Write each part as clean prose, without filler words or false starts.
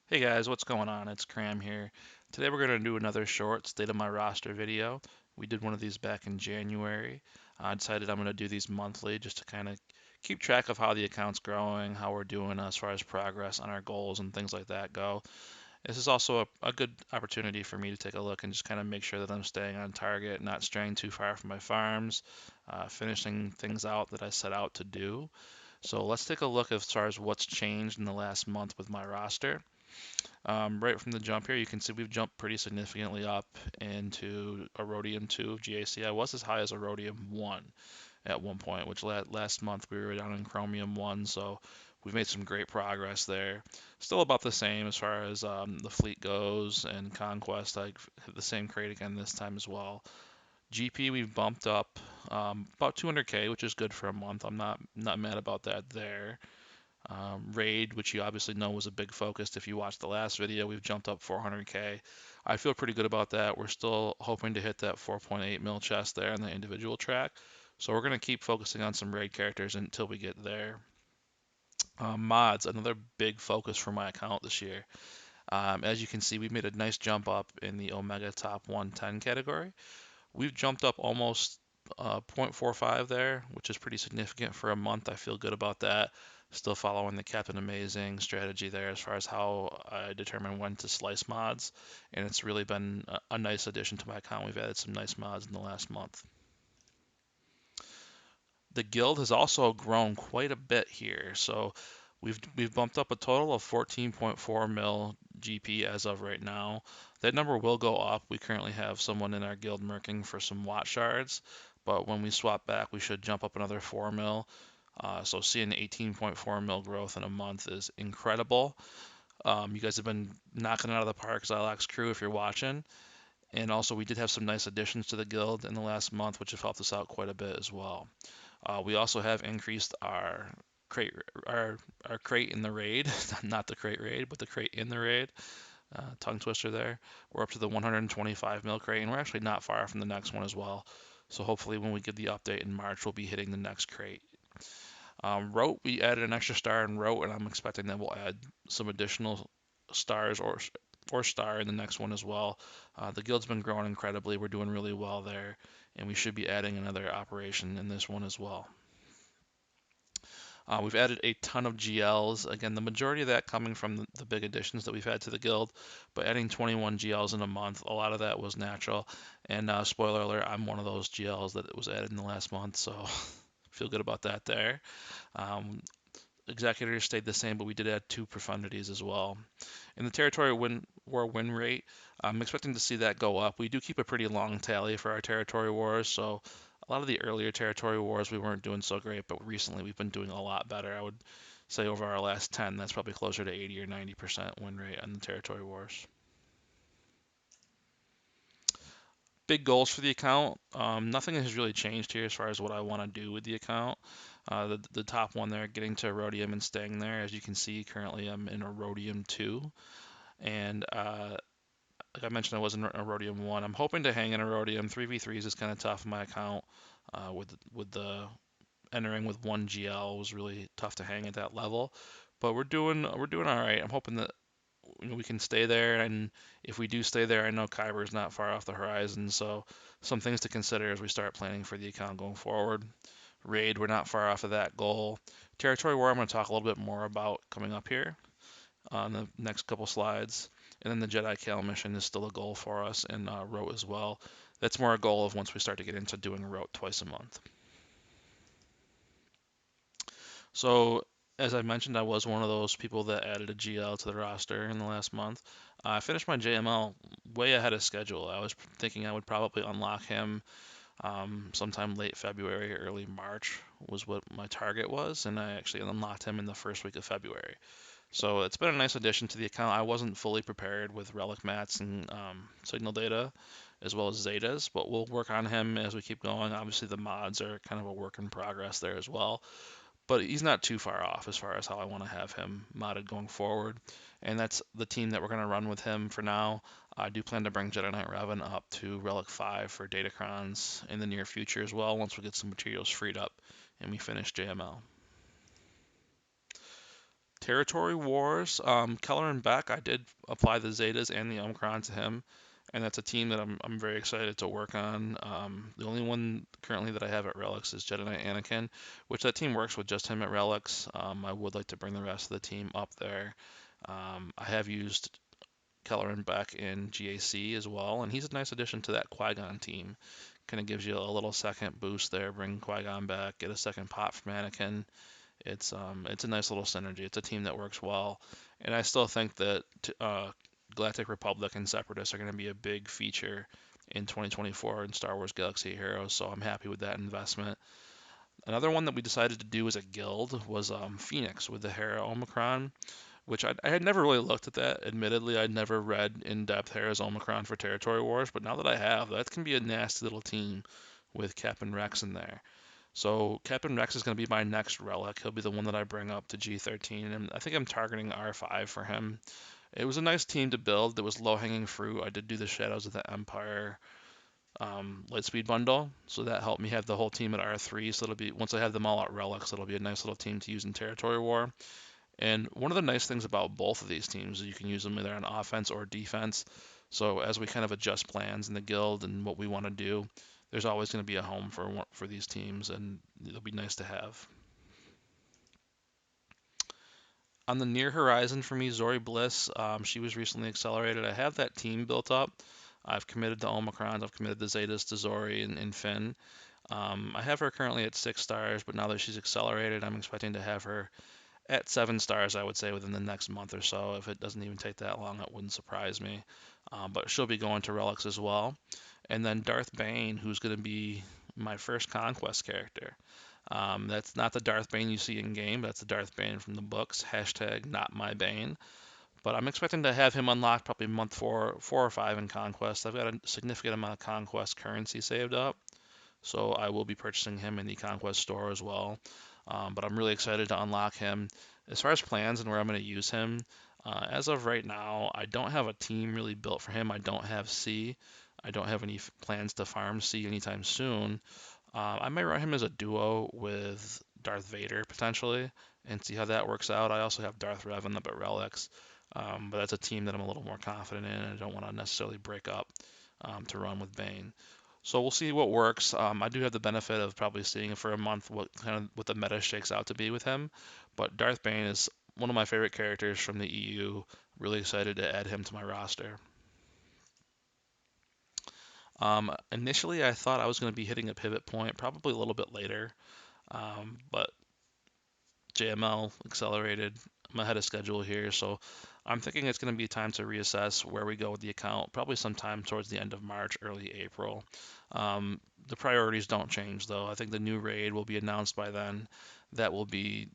Hey guys, what's going on? It's Cram here. Today we're going to do another short state of my roster video. We did one of these back in January. I decided I'm going to do these monthly just to kind of keep track of how the account's growing, how we're doing as far as progress on our goals and things like that go. This is also a good opportunity for me to take a look and just kind of make sure that I'm staying on target, not straying too far from my farms, finishing things out that I set out to do. So let's take a look as far as what's changed in the last month with my roster. Right from the jump here, you can see we've jumped pretty significantly up into a Rhodium 2 of GAC. I was as high as a Rhodium 1 at one point, which last month we were down in Chromium 1, so we've made some great progress there. Still about the same as far as the fleet goes, and Conquest, I hit the same crate again this time as well. GP we've bumped up about 200k, which is good for a month. I'm not mad about that there. Raid, which you obviously know was a big focus if you watched the last video, we've jumped up 400k. I feel pretty good about that. We're still hoping to hit that 4.8 mil chest there on the individual track. So we're going to keep focusing on some raid characters until we get there. Mods, another big focus for my account this year. As you can see, we've made a nice jump up in the Omega Top 110 category. We've jumped up almost 0.45 there, which is pretty significant for a month. I feel good about that. Still following the Captain Amazing strategy there as far as how I determine when to slice mods, and it's really been a nice addition to my account. We've added some nice mods in the last month. The guild has also grown quite a bit here, so we've bumped up a total of 14.4 mil GP as of right now. That number will go up. We currently have someone in our guild merking for some watt shards, but when we swap back, we should jump up another 4 mil. So seeing 18.4 mil growth in a month is incredible. You guys have been knocking it out of the park, Xylox crew, if you're watching. And also, we did have some nice additions to the guild in the last month, which have helped us out quite a bit as well. We also have increased crate, our crate in the raid, not the crate raid, but the crate in the raid. Tongue twister there. We're up to the 125 mil crate, and we're actually not far from the next one as well. So hopefully, when we get the update in March, we'll be hitting the next crate. Rote, we added an extra star in Rote, and I'm expecting that we'll add some additional stars or star in the next one as well. The guild's been growing incredibly. We're doing really well there, and we should be adding another operation in this one as well. We've added a ton of GLs. Again, the majority of that coming from the big additions that we've had to the guild, but adding 21 GLs in a month, a lot of that was natural. And spoiler alert, I'm one of those GLs that was added in the last month, so feel good about that there. Um, Executors stayed the same, but we did add two profundities as well. In the territory war win rate, I'm expecting to see that go up. We do keep a pretty long tally for our territory wars, so a lot of the earlier territory wars we weren't doing so great, but recently we've been doing a lot better. I would say over our last 10, that's probably closer to 80 or 90% win rate on the territory wars. Big goals for the account. Nothing has really changed here as far as what I want to do with the account. The top one there, getting to Rhodium and staying there. As you can see, currently I'm in a Rhodium 2. And like I mentioned, I was in a Rhodium 1. I'm hoping to hang in a Rhodium. 3v3s is kind of tough in my account. With the entering with 1 GL was really tough to hang at that level. But we're doing all right. I'm hoping that we can stay there, and if we do stay there, I know Kyber is not far off the horizon, so some things to consider as we start planning for the account going forward. Raid, we're not far off of that goal. Territory War, I'm going to talk a little bit more about coming up here on the next couple slides. And then the Jedi Kale mission is still a goal for us, and Rote as well. That's more a goal of once we start to get into doing Rote twice a month. So, as I mentioned, I was one of those people that added a GL to the roster in the last month. I finished my JML way ahead of schedule. I was thinking I would probably unlock him sometime late February, early March was what my target was, and I actually unlocked him in the first week of February. So it's been a nice addition to the account. I wasn't fully prepared with relic mats and signal data as well as zetas, but we'll work on him as we keep going. Obviously, the mods are kind of a work in progress there as well, but he's not too far as how I want to have him modded going forward. And that's the team that we're going to run with him for now. I do plan to bring Jedi Knight Revan up to Relic 5 for Datacrons in the near future as well, once we get some materials freed up and we finish JML. Territory Wars, Keller and Beck, I did apply the Zetas and the Omicron to him, and that's a team that I'm very excited to work on. The only one currently that I have at Relics is Jedi Knight Anakin, which that team works with just him at Relics. I would like to bring the rest of the team up there. I have used Keller and Beck in GAC as well, and he's a nice addition to that Qui-Gon team. Kind of gives you a little second boost there. Bring Qui-Gon back, get a second pop from Anakin. It's a nice little synergy. It's a team that works well, and I still think that Galactic Republic and Separatists are going to be a big feature in 2024 in Star Wars Galaxy of Heroes. So I'm happy with that investment. Another one that we decided to do as a guild was Phoenix with the Hera Omicron, which I had never really looked at that. Admittedly, I'd never read in depth Hera's Omicron for Territory Wars, but now that I have, that can be a nasty little team with Captain Rex in there. So Captain Rex is going to be my next relic. He'll be the one that I bring up to G13, and I think I'm targeting R5 for him. It was a nice team to build. It was low-hanging fruit. I did do the Shadows of the Empire Lightspeed bundle, so that helped me have the whole team at R3. So it'll be once I have them all at relics, it'll be a nice little team to use in Territory War. And one of the nice things about both of these teams is you can use them either on offense or defense. So as we kind of adjust plans in the guild and what we want to do, there's always going to be a home for these teams, and it'll be nice to have. On the near horizon for me, Zori Bliss, she was recently accelerated. I have that team built up. I've committed to Omicrons, I've committed the Zetas to Zori and Finn. I have her currently at 6 stars, but now that she's accelerated, I'm expecting to have her at 7 stars, I would say, within the next month or so. If it doesn't even take that long, it wouldn't surprise me. But she'll be going to relics as well. And then Darth Bane, who's going to be my first conquest character. That's not the Darth Bane you see in game. That's the Darth Bane from the books. Hashtag not my Bane. But I'm expecting to have him unlocked probably month four or five in conquest. I've got a significant amount of conquest currency saved up, so I will be purchasing him in the conquest store as well. But I'm really excited to unlock him. As far as plans and where I'm going to use him, as of right now, I don't have a team really built for him. I don't have C. I don't have any plans to farm C anytime soon. I might run him as a duo with Darth Vader potentially and see how that works out. I also have Darth Revan up at Relics, but that's a team that I'm a little more confident in, and I don't want to necessarily break up to run with Bane. So we'll see what works. I do have the benefit of probably seeing for a month what the meta shakes out to be with him. But Darth Bane is one of my favorite characters from the EU. Really excited to add him to my roster. Initially, I thought I was going to be hitting a pivot point probably a little bit later, but JML accelerated. I'm ahead of schedule here, so I'm thinking it's going to be time to reassess where we go with the account, probably sometime towards the end of March, early April. The priorities don't change, though. I think the new raid will be announced by then. That will be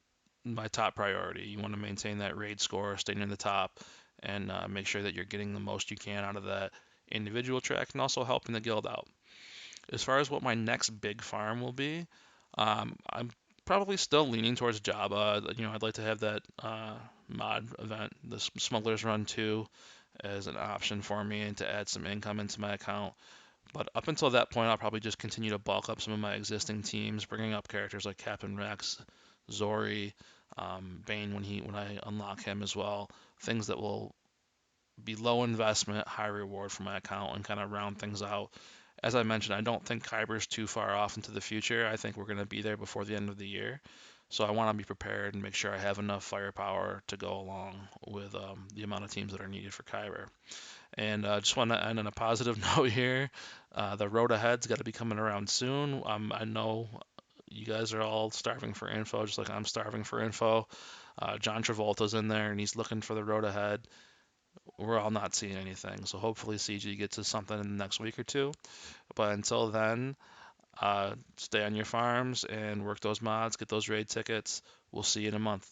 my top priority. You want to maintain that raid score, stay near the top, and make sure that you're getting the most you can out of that individual track and also helping the guild out. As far as what my next big farm will be, I'm probably still leaning towards Java. I'd like to have that mod event, the Smuggler's Run 2, as an option for me and to add some income into my account. But up until that point, I'll probably just continue to bulk up some of my existing teams, bringing up characters like Captain Rex, Zori, Bane when I unlock him as well. Things that will be low investment, high reward for my account and kind of round things out. As I mentioned, I don't think Kyber's too far off into the future. I think we're going to be there before the end of the year. So I want to be prepared and make sure I have enough firepower to go along with the amount of teams that are needed for Kyber. And just want to end on a positive note here. The road ahead's got to be coming around soon. I know you guys are all starving for info, just like I'm starving for info. John Travolta's in there and he's looking for the road ahead. We're all not seeing anything. So hopefully CG gets us something in the next week or two. But until then, stay on your farms and work those mods, get those raid tickets. We'll see you in a month.